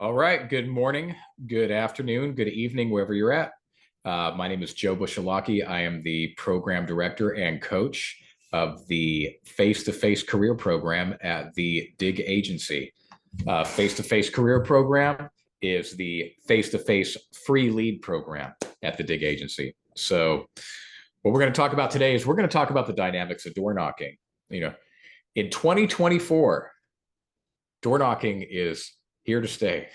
All right. Good morning, good afternoon, good evening, wherever you're at. My name is Joe Bushalaki. I am the program director and coach of the face-to-face career program at the DIG agency. Face-to-face career program is the face-to-face free lead program at the DIG agency. So what we're going to talk about today is we're going to talk about the dynamics of door knocking. In 2024, door knocking is here to stay.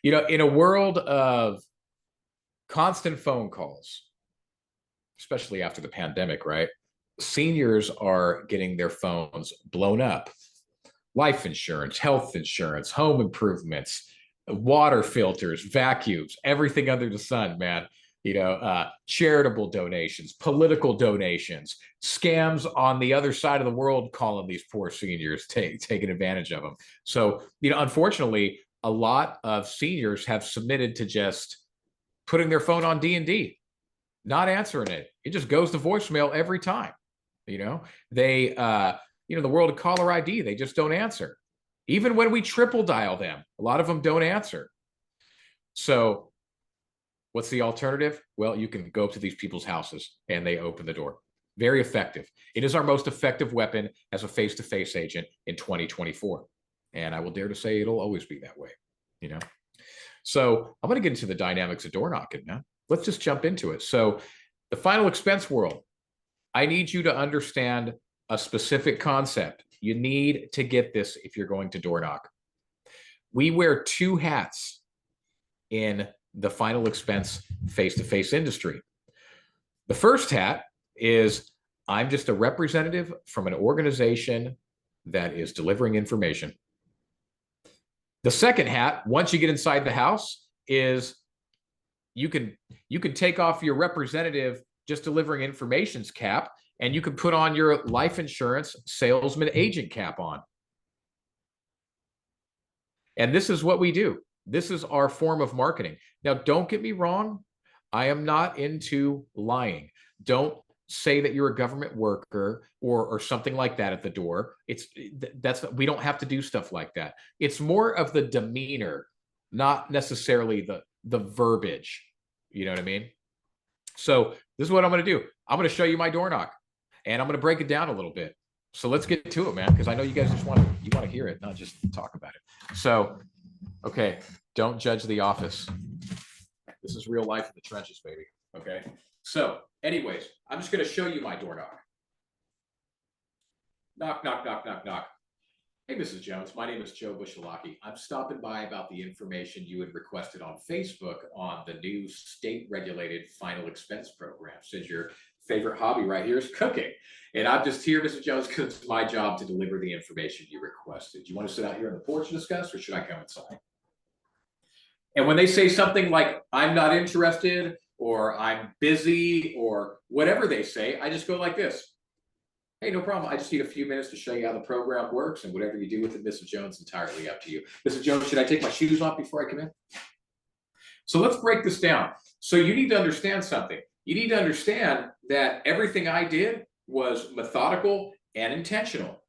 In a world of constant phone calls, especially after the pandemic, right? Seniors are getting their phones blown up. Life insurance, health insurance, home improvements, water filters, vacuums, everything under the sun, man. Charitable donations, political donations, scams on the other side of the world calling these poor seniors, taking advantage of them. So, unfortunately, a lot of seniors have submitted to just putting their phone on D&D, not answering it. It just goes to voicemail every time. They, the world of caller ID, they just don't answer. Even when we triple dial them, a lot of them don't answer. So what's the alternative? Well, you can go up to these people's houses and they open the door. Very effective. It is our most effective weapon as a face-to-face agent in 2024. And I will dare to say it'll always be that way, So I'm going to get into the dynamics of door knocking now. Let's just jump into it. So the final expense world, I need you to understand a specific concept. You need to get this if you're going to door knock. We wear two hats in the final expense face-to-face industry. The first hat is I'm just a representative from an organization that is delivering information. The second hat, once you get inside the house, is you can take off your representative just delivering information's cap, and you can put on your life insurance salesman agent cap on. And this is what we do. This is our form of marketing. Now, don't get me wrong. I am not into lying. Don't say that you're a government worker or something like that at the door. We don't have to do stuff like that. It's more of the demeanor, not necessarily the verbiage. You know what I mean? So this is what I'm going to do. I'm going to show you my door knock, and I'm going to break it down a little bit. So let's get to it, man, because I know you guys just want to hear it, not just talk about it. So, okay, don't judge The Office. This is real life in the trenches, baby. Okay. So, anyways, I'm just going to show you my door knock. Knock, knock, knock, knock, knock. Hey, Mrs. Jones, my name is Joe Bushalaki. I'm stopping by about the information you had requested on Facebook on the new state-regulated final expense program. Since your favorite hobby right here is cooking. And I'm just here, Mrs. Jones, because it's my job to deliver the information you requested. Do you want to sit out here on the porch and discuss, or should I come inside? And when they say something like, I'm not interested, or I'm busy, or whatever they say, I just go like this. Hey, no problem. I just need a few minutes to show you how the program works, and whatever you do with it, Mrs. Jones, entirely up to you. Mrs. Jones, should I take my shoes off before I come in? So let's break this down. So you need to understand something. You need to understand that everything I did was methodical and intentional.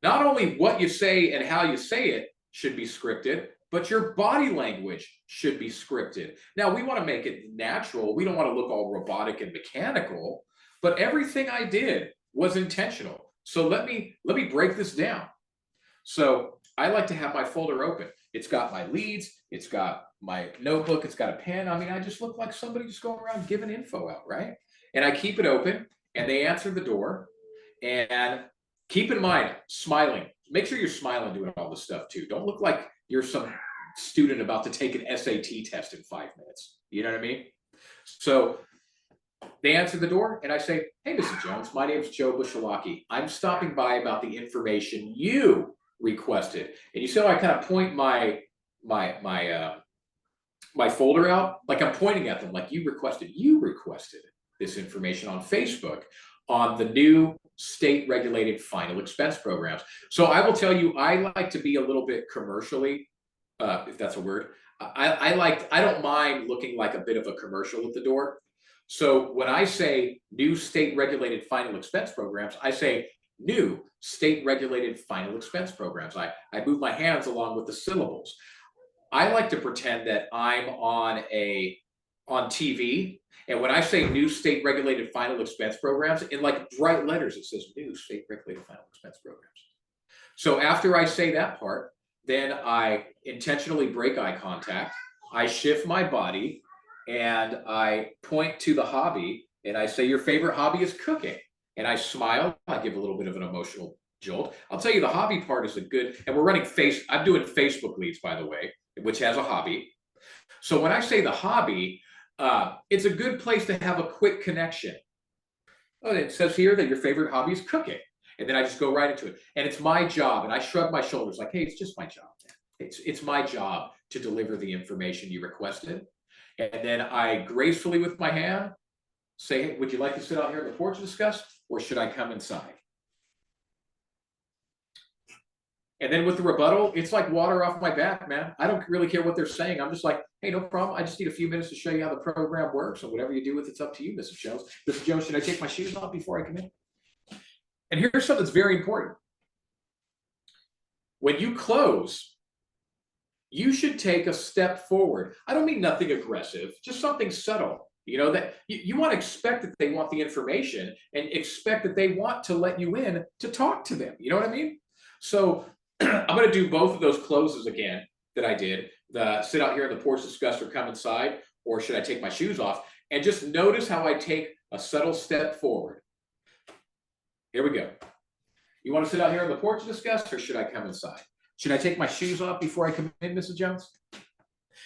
Not only what you say and how you say it should be scripted, but your body language should be scripted. Now, we want to make it natural. We don't want to look all robotic and mechanical, but everything I did was intentional. So let me break this down. So I like to have my folder open. It's got my leads. It's got my notebook. It's got a pen. I mean, I just look like somebody just going around giving info out, right? And I keep it open, and they answer the door. And keep in mind, smiling. Make sure you're smiling doing all this stuff too. Don't look like you're some student about to take an SAT test in 5 minutes. You know what I mean? So they answer the door, and I say, hey, Mrs. Jones, my name is Joe Bushalaki. I'm stopping by about the information you requested. And you see how I kind of point my folder out? Like I'm pointing at them, like you requested this information on Facebook on the new state-regulated final expense programs. So I will tell you, I like to be a little bit commercially, if that's a word. I don't mind looking like a bit of a commercial at the door. So when I say new state-regulated final expense programs, I say new state-regulated final expense programs. I move my hands along with the syllables. I like to pretend that I'm on TV, and when I say new state-regulated final expense programs, in like bright letters, it says new state-regulated final expense programs. So after I say that part, then I intentionally break eye contact. I shift my body and I point to the hobby and I say, your favorite hobby is cooking. And I smile. I give a little bit of an emotional jolt. I'll tell you the hobby part is a good, and we're running I'm doing Facebook leads, by the way, which has a hobby. So when I say the hobby, it's a good place to have a quick connection. Oh, it says here that your favorite hobby is cooking. And then I just go right into it. And it's my job. And I shrug my shoulders like, hey, it's just my job. It's my job to deliver the information you requested. And then I gracefully with my hand say, hey, would you like to sit out here on the porch and discuss, or should I come inside? And then with the rebuttal, it's like water off my back, man. I don't really care what they're saying. I'm just like, hey, no problem. I just need a few minutes to show you how the program works. And whatever you do with it's up to you, Mrs. Jones. Mrs. Jones, should I take my shoes off before I come in? And here's something that's very important. When you close, you should take a step forward. I don't mean nothing aggressive, just something subtle. You know, that you want to expect that they want the information and expect that they want to let you in to talk to them. You know what I mean? So I'm going to do both of those closes again that I did. The sit out here on the porch, discuss, or come inside, or should I take my shoes off? And just notice how I take a subtle step forward. Here we go. You want to sit out here on the porch and discuss, or should I come inside? Should I take my shoes off before I come in, Mrs. Jones?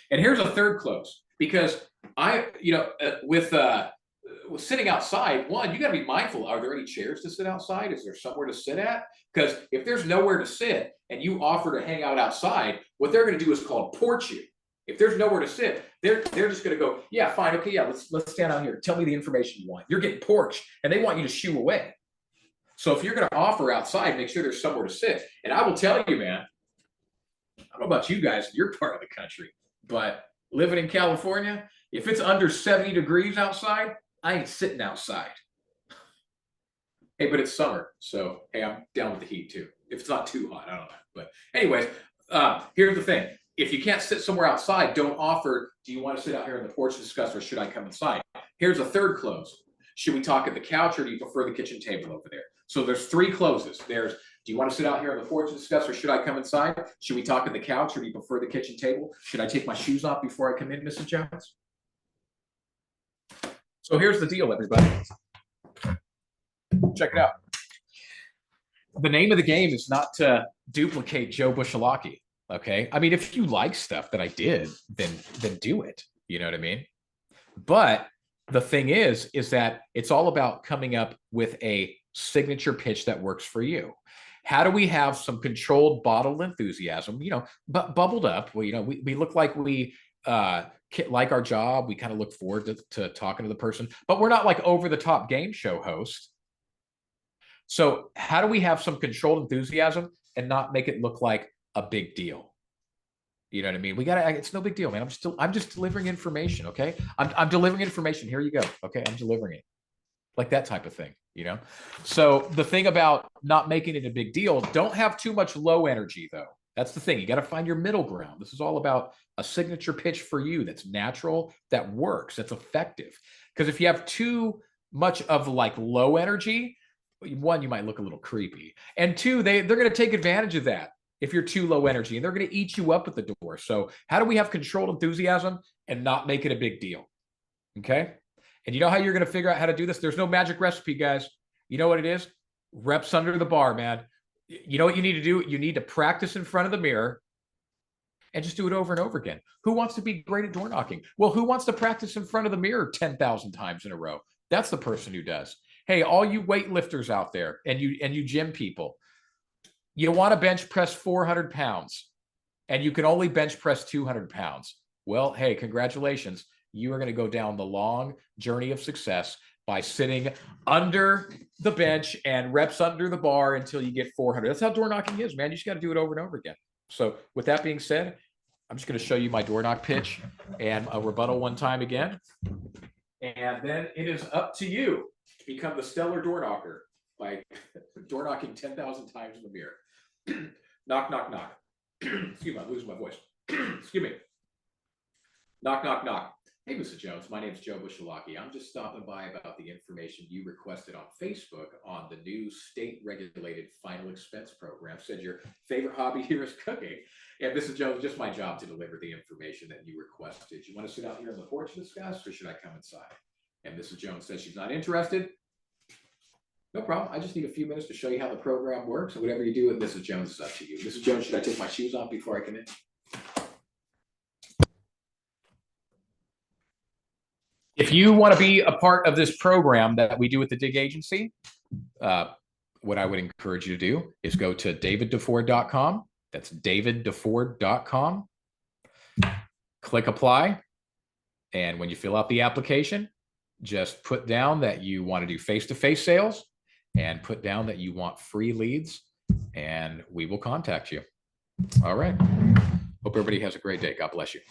And here's a third close, because with sitting outside, one, you got to be mindful. Are there any chairs to sit outside? Is there somewhere to sit at? Because if there's nowhere to sit and you offer to hang out outside, what they're going to do is called porch you. If there's nowhere to sit, they're just going to go, yeah, fine, okay, yeah, let's stand out here. Tell me the information you want. You're getting porched, and they want you to shoo away. So if you're going to offer outside, make sure there's somewhere to sit. And I will tell you, man, I don't know about you guys in your part of the country, but living in California, if it's under 70 degrees outside, I ain't sitting outside. Hey, but it's summer, so hey, I'm down with the heat too. If it's not too hot, I don't know. But anyways, here's the thing. If you can't sit somewhere outside, don't offer, do you want to sit out here on the porch and discuss, or should I come inside? Here's a third close. Should we talk at the couch, or do you prefer the kitchen table over there? So there's three closes. There's, do you want to sit out here on the porch and discuss, or should I come inside? Should we talk at the couch, or do you prefer the kitchen table? Should I take my shoes off before I come in, Mrs. Jones? So here's the deal, everybody. Check it out. The name of the game is not to duplicate Joe Bushalaki, okay? I mean, if you like stuff that I did, then do it. You know what I mean? But the thing is that it's all about coming up with a signature pitch that works for you. How do we have some controlled, bottled enthusiasm, but bubbled up? Well, we look like we like our job. We kind of look forward to talking to the person, but we're not like over the top game show host. So how do we have some controlled enthusiasm and not make it look like a big deal? You know what I mean? It's no big deal, man. I'm just delivering information. Okay. I'm delivering information. Here you go. Okay. I'm delivering it, like that type of thing, So the thing about not making it a big deal, don't have too much low energy though. That's the thing. You got to find your middle ground. This is all about a signature pitch for you that's natural, that works, that's effective. Because if you have too much of like low energy, one, you might look a little creepy. And two, they're going to take advantage of that if you're too low energy, and they're going to eat you up at the door. So how do we have controlled enthusiasm and not make it a big deal? Okay. And you know how you're going to figure out how to do this? There's no magic recipe, guys. You know what it is? Reps under the bar, man. You know what you need to do? You need to practice in front of the mirror and just do it over and over again. Who wants to be great at door knocking? Well, who wants to practice in front of the mirror 10,000 times in a row? That's the person who does. Hey, all you weightlifters out there and you gym people, you want to bench press 400 pounds and you can only bench press 200 pounds. Well, hey, congratulations. You are going to go down the long journey of success by sitting under the bench and reps under the bar until you get 400. That's how door knocking is, man. You just got to do it over and over again. So with that being said, I'm just going to show you my door knock pitch and a rebuttal one time again. And then it is up to you to become the stellar door knocker by door knocking 10,000 times in the mirror. Knock, knock, knock. Excuse me, I'm losing my voice. Excuse me. Knock, knock, knock. Hey, Mr. Jones, my name is Joe Bushalaki. I'm just stopping by about the information you requested on Facebook on the new state-regulated final expense program. Said your favorite hobby here is cooking. And Mrs. Jones, just my job to deliver the information that you requested. You want to sit out here on the porch and discuss, or should I come inside? And Mrs. Jones says she's not interested. No problem. I just need a few minutes to show you how the program works, and whatever you do with Mrs. Jones is up to you. Mrs. Jones, should I take my shoes off before I come in? If you want to be a part of this program that we do with the Dig Agency, what I would encourage you to do is go to davidduford.com. That's davidduford.com. Click apply. And when you fill out the application, just put down that you want to do face-to-face sales and put down that you want free leads, and we will contact you. All right. Hope everybody has a great day. God bless you.